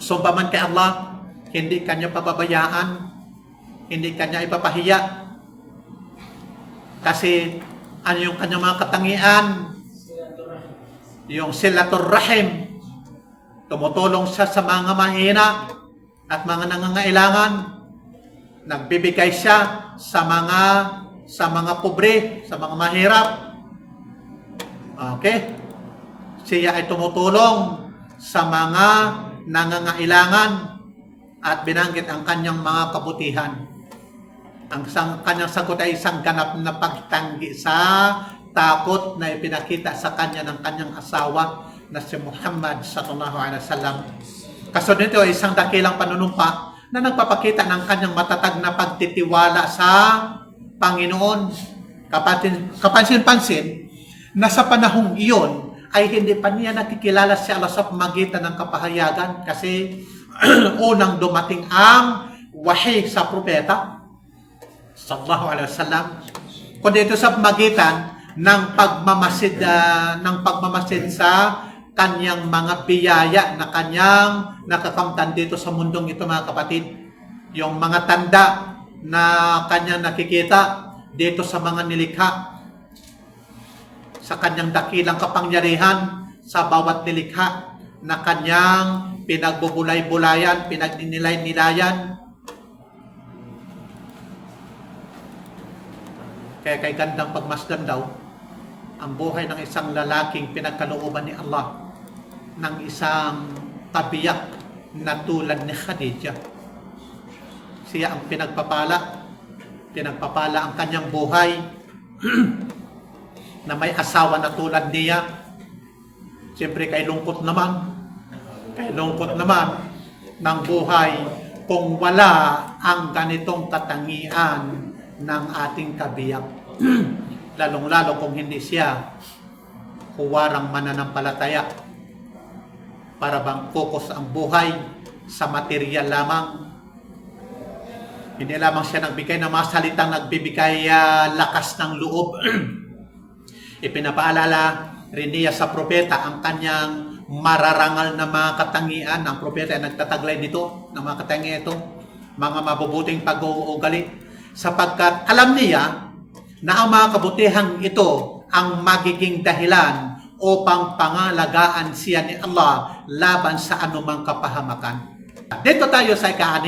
Sumpa man kay Allah, hindi kanya pababayaan, hindi kanya ipapahiya. Kasi ano yung kanyang mga katangian? Yung silatur rahim. Tumutulong siya sa mga mahina at mga nangangailangan. Nagbibigay siya sa mga pobre, sa mga mahirap. Okay? Siya ay tumutulong sa mga nangangailangan at binanggit ang kanyang mga kabutihan. Ang kanyang sagot ay isang ganap na pagtanggi sa takot na ipinakita sa kanya ng kanyang asawa na si Muhammad sallallahu alaihi wasallam. Kasunod nito ay isang dakilang panunumpa na nagpapakita ng kanyang matatag na pagtitiwala sa Panginoon. Kapansin-pansin na sa panahong iyon ay hindi pa niya nakikilala si Allah sa pamagitan ng kapahayagan kasi unang dumating ang wahi sa propeta sallallahu alaihi wasallam, kundi ito sa pamagitan ng pagmamasid sa kanyang mga biyaya na kanyang nakakamtan dito sa mundong ito, mga kapatid. Yung mga tanda na kanyang nakikita dito sa mga nilikha, sa kanyang dakilang kapangyarihan sa bawat nilikha na kanyang pinagbubulay-bulayan, pinagninilay-nilayan. Kaya kay gandang pagmasdan daw ang buhay ng isang lalaking pinagkalooban ni Allah ng isang tabiyak na tulad ni Khadija. Siya ang pinagpapala ang kanyang buhay na may asawa na tulad niya. Siyempre kay lungkot naman ng buhay kung wala ang ganitong katangian ng ating kabiyak. Lalong-lalo kung hindi siya huwarang mananampalataya, para bang focus ang buhay sa material lamang. Hindi lamang siya nagbigay ng mga salitang nagbibigay lakas ng loob. Ipinapaalala rin niya sa propeta ang kanyang mararangal na mga katangian. Ang propeta ay nagtataglay dito ng mga katangian ito, mga mabubuting pag-uugali, sapagkat alam niya na ang mga kabutihang ito ang magiging dahilan upang pangalagaan siya ni Allah laban sa anumang kapahamakan. Dito tayo sa ika-6,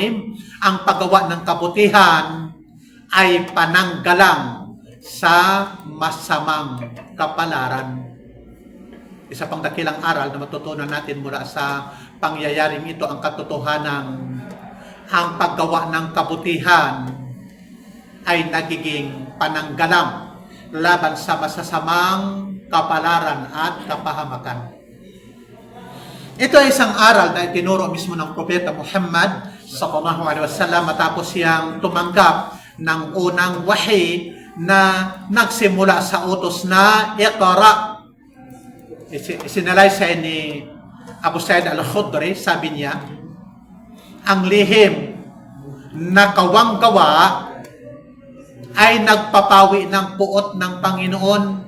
ang paggawa ng kabutihan ay pananggalang sa masamang kapalaran. Isa pang dakilang aral na matutunan natin mula sa pangyayaring ito, ang katotohanan, ang paggawa ng kabutihan ay nagiging pananggalang laban sa masasamang kapalaran at kapahamakan. Ito ay isang aral na itinuro mismo ng Propeta Muhammad sallallahu alaihi wasallam matapos siyang tumanggap ng unang wahi na nagsimula sa utos na Iqra. Isinalay sa ni Abu Sa'id al-Khudri, sabi niya, ang lihim na kawang-gawa ay nagpapawi ng puot ng Panginoon.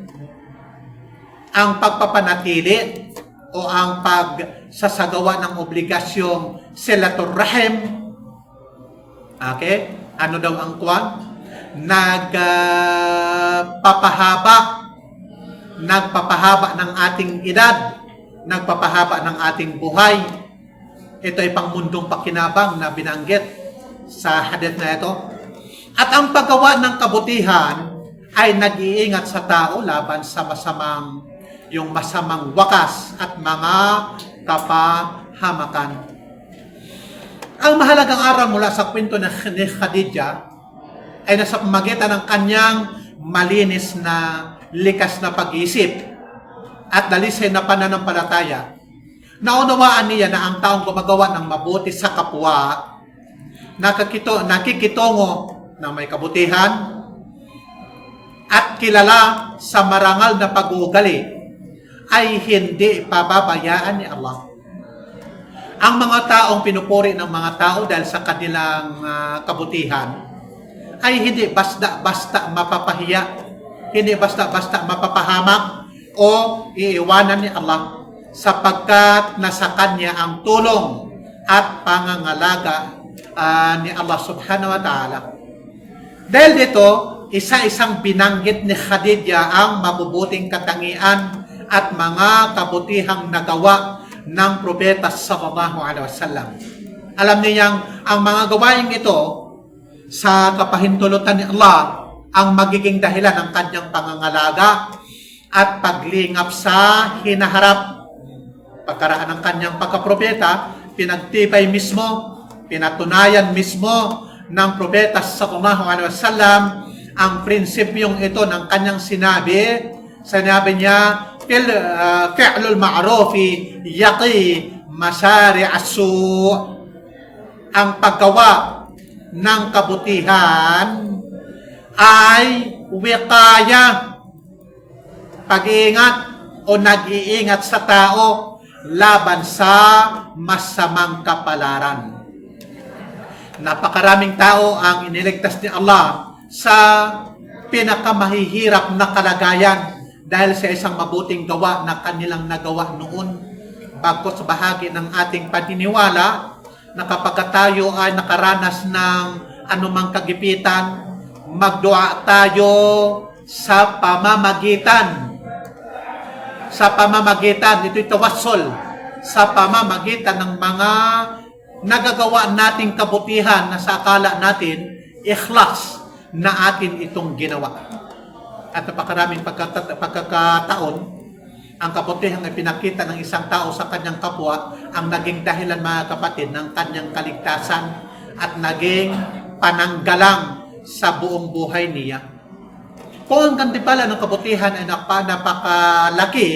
Ang pagpapanatili o ang pagsasagawa ng obligasyong silatur rahim. Okay? Ano daw ang kwan? Nagpapahaba ng ating edad, nagpapahaba ng ating buhay. Ito ay pangmundong pakinabang na binanggit sa hadith na ito. At ang paggawa ng kabutihan ay nag-iingat sa tao laban sa masamang wakas at mga kapahamakan. Ang mahalagang aral mula sa kwento ni Khadija ay nasa pamagitan ng kanyang malinis na likas na pag-iisip at dalisay na pananampalataya. Naunawaan niya na ang taong gumagawa ng mabuti sa kapwa, nakikitungo ng may kabutihan at kilala sa marangal na pag-uugali, ay hindi pababayaan ni Allah. Ang mga taong pinupuri ng mga tao dahil sa kanilang kabutihan ay hindi basta-basta mapapahiya, hindi basta-basta mapapahamak o iiwanan ni Allah, sapagkat nasa Kanya ang tulong at pangangalaga ni Allah subhanahu wa ta'ala. Dahil dito, isa-isang binanggit ni Khadija ang mabubuting katangian at mga kabutihang nagawa ng propeta sallallahu alaihi wasallam. Alam niyang ang mga gawain ito sa kapahintulutan ni Allah ang magiging dahilan ng kanyang pangangalaga at paglingap sa hinaharap. Pagkaraan ng kanyang pagkapropeta, pinagtibay mismo, pinatunayan mismo ng propeta sallallahu alaihi wasallam ang prinsipyong ito ng kanyang sinabi. Sinabi niya, fi'lul ma'rufi yaqi masari asu. Ang paggawa ng kabutihan ay wikaya, pag-iingat o nag-iingat sa tao laban sa masamang kapalaran. Napakaraming tao ang iniligtas ni Allah sa pinakamahihirap na kalagayan dahil sa isang mabuting gawa na kanilang nagawa noon. Bagkus bahagi ng ating paniniwala na kapag tayo ay nakaranas ng anumang kagipitan, magdua tayo sa pamamagitan, ito'y tawassul, sa pamamagitan ng mga nagagawa nating kabutihan na sa akala natin, ikhlas na atin itong ginawa. At napakaraming pagkakataon, ang kabutihan ay pinakita ng isang tao sa kanyang kapwa ang naging dahilan, mga kapatid, ng kanyang kaligtasan at naging pananggalang sa buong buhay niya. Kung ang kantipala ng kabutihan ay napakalaki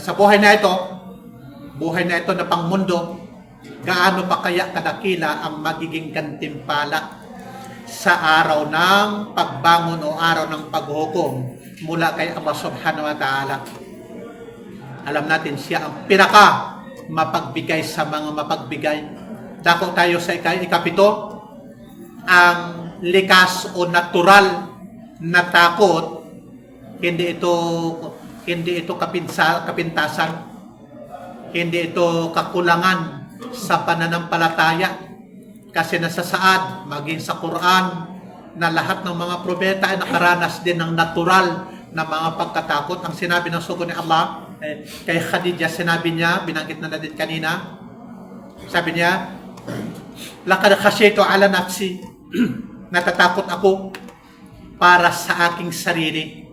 sa buhay na ito na pangmundo, gaano pa kaya kadakila ang magiging gantimpala sa araw ng pagbangon o araw ng paghukom mula kay Allah subhanahu wa ta'ala. Alam natin siya ang pinaka mapagbigay sa mga mapagbigay. Dako tayo sa ikapito, ang likas o natural na takot, hindi ito kapintasan, hindi ito kakulangan sa pananampalataya. Kasi nasasaad, maging sa Quran, na lahat ng mga propeta ay nakaranas din ng natural na mga pagkatakot. Ang sinabi ng sugo ni Allah, kay Khadijah, sinabi niya, binanggit na natin kanina, sabi niya, laqad khashitu ala nafsi, natatakot ako para sa aking sarili.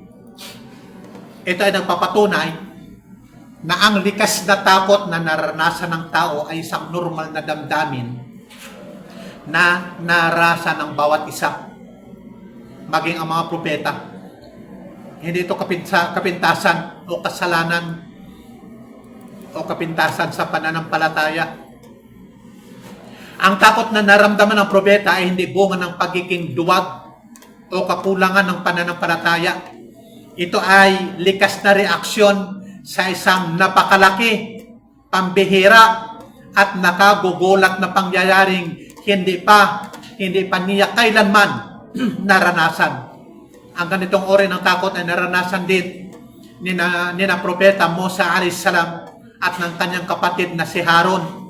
Ito ay nagpapatunay na ang likas na takot na naranasan ng tao ay isang normal na damdamin na narasa ng bawat isa, maging ang mga propeta. Hindi ito kapintasan o kasalanan o kapintasan sa pananampalataya. Ang takot na naramdaman ng propeta ay hindi bunga ng pagiging duwag o kakulangan ng pananampalataya. Ito ay likas na reaksyon sa isang napakalaki, pambihira at nakagugulat na pangyayaring hindi pa niya kailanman naranasan. Ang ganitong uri ng takot ay naranasan din ni na propeta Musa a.s. at ng kanyang kapatid na si Harun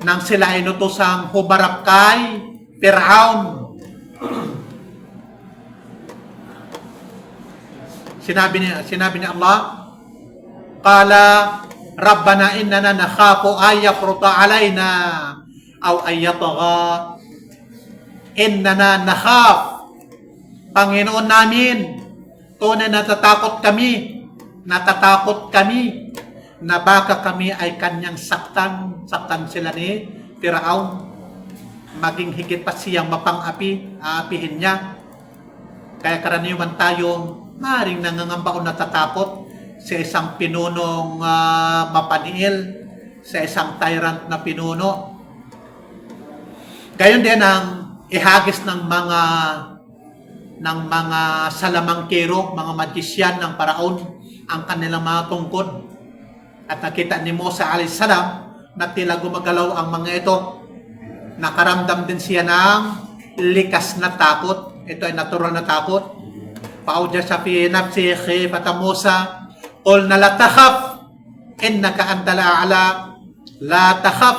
nang sila ay inutusang humarap kay Firaun. Sinabi ni Allah, qala rabbana innana nakhafu ay yafruta alayna aw ay yatagha. Innana nakhaf, Panginoon namin, tunay natatakot kami na baka kami ay kanyang saktan sila ni Firaun, maging higit pa siyang aapihin niya. Kaya karaniwan tayong maaaring nangangamba o natatakot sa isang pinunong mapaniil, sa isang tyrant na pinuno. Gayon din ang ihagis ng mga salamangkero, mga magisyan ng Paraon, ang kanilang mga tungkod. At nakita ni Musa a.s. na tila gumagalaw ang mga ito. Nakaramdam din siya ng likas na takot. Ito ay natural na takot. Paudya sa fi nafsi khifata Musa, qul na la takhaf innaka antal a'la, la takhaf.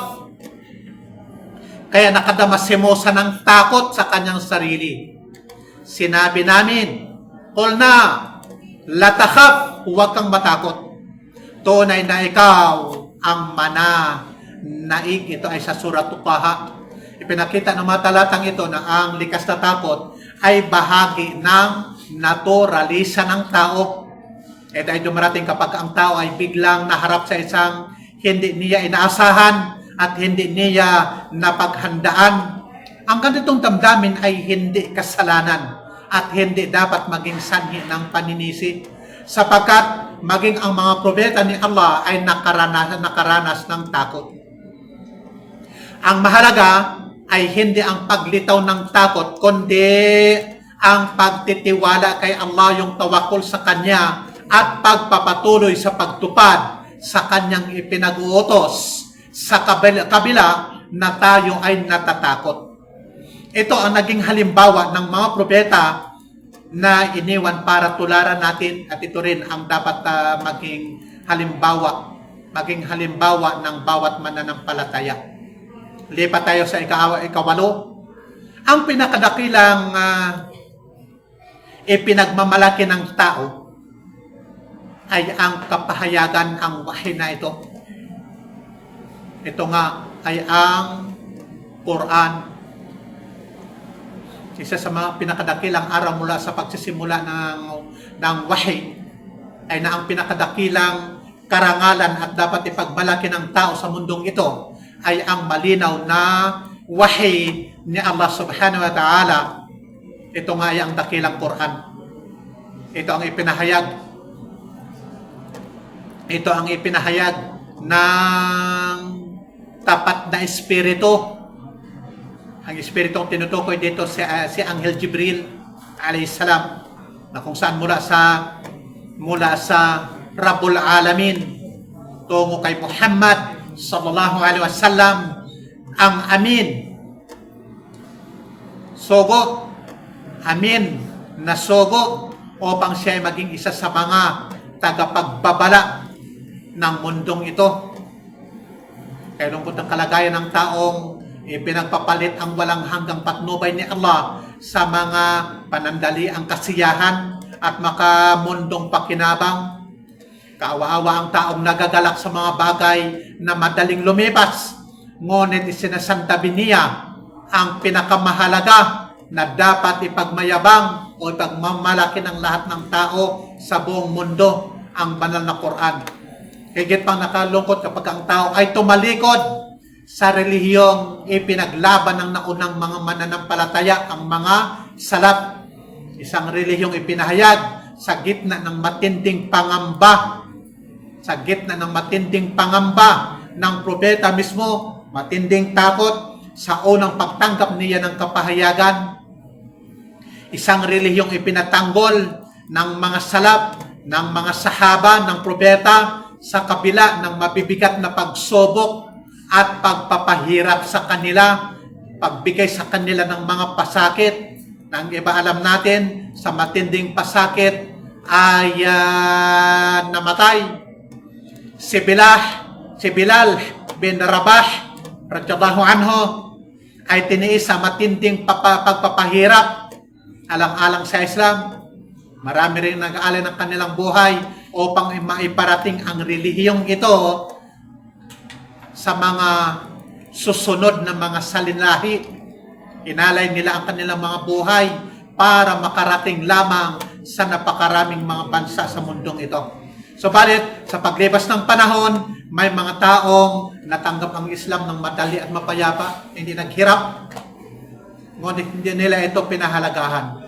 Kaya nakadama si Musa ng takot sa kanyang sarili. Sinabi namin, qul na la takhaf, huwag kang matakot. Tunay na ikaw ang mananaig. Ito ay sa Surah Taha. Ipinakita ng mga talatang ito na ang likas na takot ay bahagi ng naturalisa ng tao. Ito ay dumarating kapag ang tao ay biglang naharap sa isang hindi niya inaasahan at hindi niya napaghandaan. Ang ganitong damdamin ay hindi kasalanan at hindi dapat maging sanhi ng paninisi, sapagkat maging ang mga propeta ni Allah ay nakaranas ng takot. Ang mahalaga ay hindi ang paglitaw ng takot, kundi ang pagtitiwala kay Allah, yung tawakol sa Kanya at pagpapatuloy sa pagtupad sa Kanyang ipinag-uutos sa kabila na tayo ay natatakot. Ito ang naging halimbawa ng mga propeta na iniwan para tularan natin, at ito rin ang dapat maging halimbawa ng bawat mananampalataya. Lipat tayo sa ikawalo. Ang pinakadakilang ipinagmamalaki ng tao ay ang kapahayagan, ang wahyi na ito. Ito nga ay ang Quran. Isa sa mga pinakadakilang araw mula sa pagsisimula ng wahyi ay na ang pinakadakilang karangalan at dapat ipagmalaki ng tao sa mundong ito ay ang malinaw na wahyi ni Allah subhanahu wa ta'ala. Ito nga ay ang dakilang Quran. Ito ang ipinahayag. Ito ang ipinahayag ng tapat na espiritu. Ang espiritu ang tinutukoy dito si Anghel Jibril alayhi salam, na kung saan mula sa Rabbul Alamin tungo kay Muhammad sallallahu alaihi wasallam, ang amin, sogo, amin na sogo, upang siya ay maging isa sa mga tagapagbabala ng mundong ito. Kaya lungkot ang kalagayan ng taong pinagpapalit ang walang hanggang patnubay ni Allah sa mga panandaliang kasiyahan at makamundong pakinabang. Kaawa-awa ang taong nagagalak sa mga bagay na madaling lumipas, ngunit isinasantabi niya ang pinakamahalaga na dapat ipagmayabang o ipagmamalaki ng lahat ng tao sa buong mundo, ang banal na Quran. Higit pang nakalungkot kapag ang tao ay tumalikod sa relihiyong ipinaglaban ng naunang mga mananampalataya, ang mga salaf. Isang relihiyong ipinahayag sa gitna ng matinding pangamba, ng propeta mismo, matinding takot sa unang pagtanggap niya ng kapahayagan. Isang relihiyong ipinatanggol ng mga salaf, ng mga sahaba, ng propeta sa kabila ng mabibigat na pagsubok at pagpapahirap sa kanila, pagbigay sa kanila ng mga pasakit. Ang iba alam natin, sa matinding pasakit ay namatay. Si Bilal bin Rabah radhiyallahu anhu ay tiniis sa matinding pagpapahirap alang-alang sa Islam. Marami rin nag-aalay ng kanilang buhay upang maiparating ang relihiyong ito sa mga susunod na mga salinlahi. Inalay nila ang kanilang mga buhay para makarating lamang sa napakaraming mga bansa sa mundong ito. Subalit, sa paglibas ng panahon, may mga taong natanggap ang Islam ng madali at mapayapa, hindi naghirap, ngunit hindi nila ito pinahalagahan.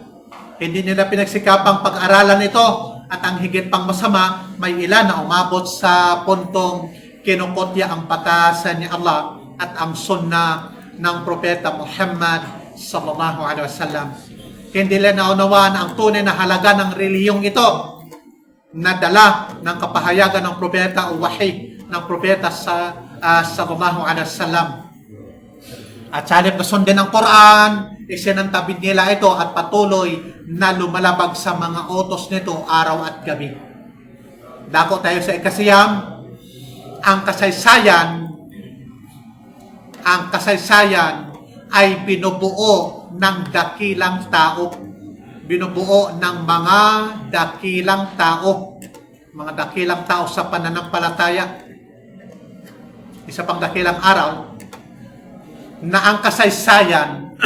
Hindi nila pinagsikapang pag-aralan ito, at ang higit pang masama, may ilan na umabot sa puntong kinukutya ang patasan ni Allah at ang sunnah ng propeta Muhammad sallallahu alaihi wasallam. Hindi nila naunawaan ang tunay na halaga ng relihiyong ito na dala ng kapahayagan ng propeta o wahyi ng propeta sallallahu alaihi wasallam. At sa halip na sundin ng Quran, isinantabi nila ito at patuloy na lumalabag sa mga utos nito araw at gabi. Dako tayo sa ikasiyam. Ang kasaysayan ay binubuo ng dakilang tao. Binubuo ng mga dakilang tao. Mga dakilang tao sa pananampalataya. Isa pang dakilang aral na ang kasaysayan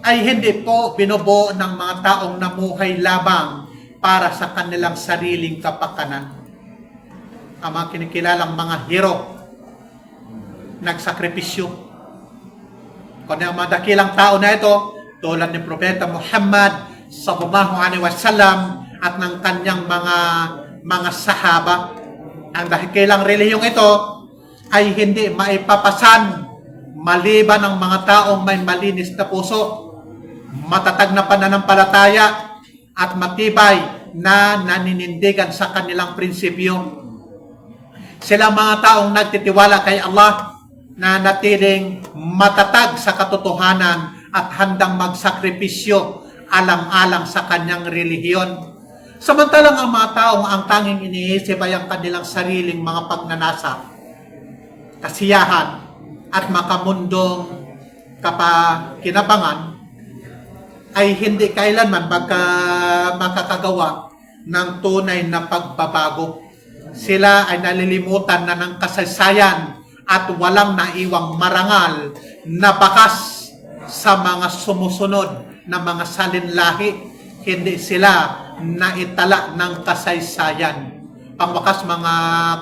ay hindi po binubuo ng mga taong namuhay lamang para sa kanilang sariling kapakanan. Ang mga kinikilalang mga hero, nagsakripisyo. Kung ang mga dakilang tao na ito, tulad ni Propeta Muhammad sallallahu alaihi wasallam at ng kanyang mga sahaba, ang dakilang relihiyong ito ay hindi maipapasan maliban ang mga taong may malinis na puso, matatag na pananampalataya at matibay na naninindigan sa kanilang prinsipyo. Sila mga taong nagtitiwala kay Allah na natiling matatag sa katotohanan at handang magsakripisyo alang-alang sa kanyang relihiyon. Samantalang ang mga taong ang tanging iniisip ay ang kanilang sariling mga pagnanasa, kasiyahan at makamundong kinabangan ay hindi kailanman makakagawa ng tunay na pagbabago. Sila ay nalilimutan na ng kasaysayan at walang naiwang marangal na bakas sa mga sumusunod na mga salinlahi. Hindi sila naitala ng kasaysayan. Pangwakas mga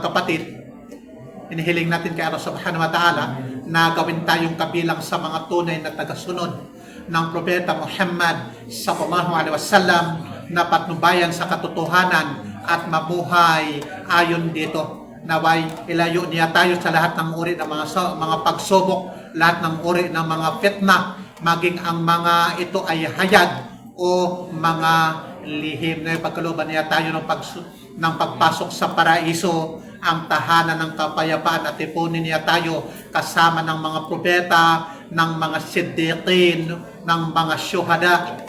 kapatid, inihiling natin kay Allah subhanahu wa ta'ala na gawin tayong kabilang sa mga tunay na tagasunod ng Propeta Muhammad sallallahu alaihi wasallam na patnubayan sa katotohanan at mabuhay ayon dito. Naway ilayo niya tayo sa lahat ng uri ng mga pagsubok, lahat ng uri ng mga fitna, maging ang mga ito ay hayag o mga lihim. Na pagkalooban niya tayo ng pagpasok sa paraiso, ang tahanan ng kapayapaan, at ipunin niya tayo kasama ng mga propeta, ng mga siddiqin, ng mga syuhada,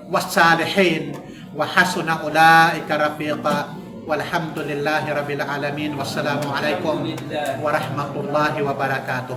wasalihin, wa hasuna ulaika rafiqa. Walhamdulillahi rabbil alamin. Wassalamu alaikum warahmatullahi wabarakatuh.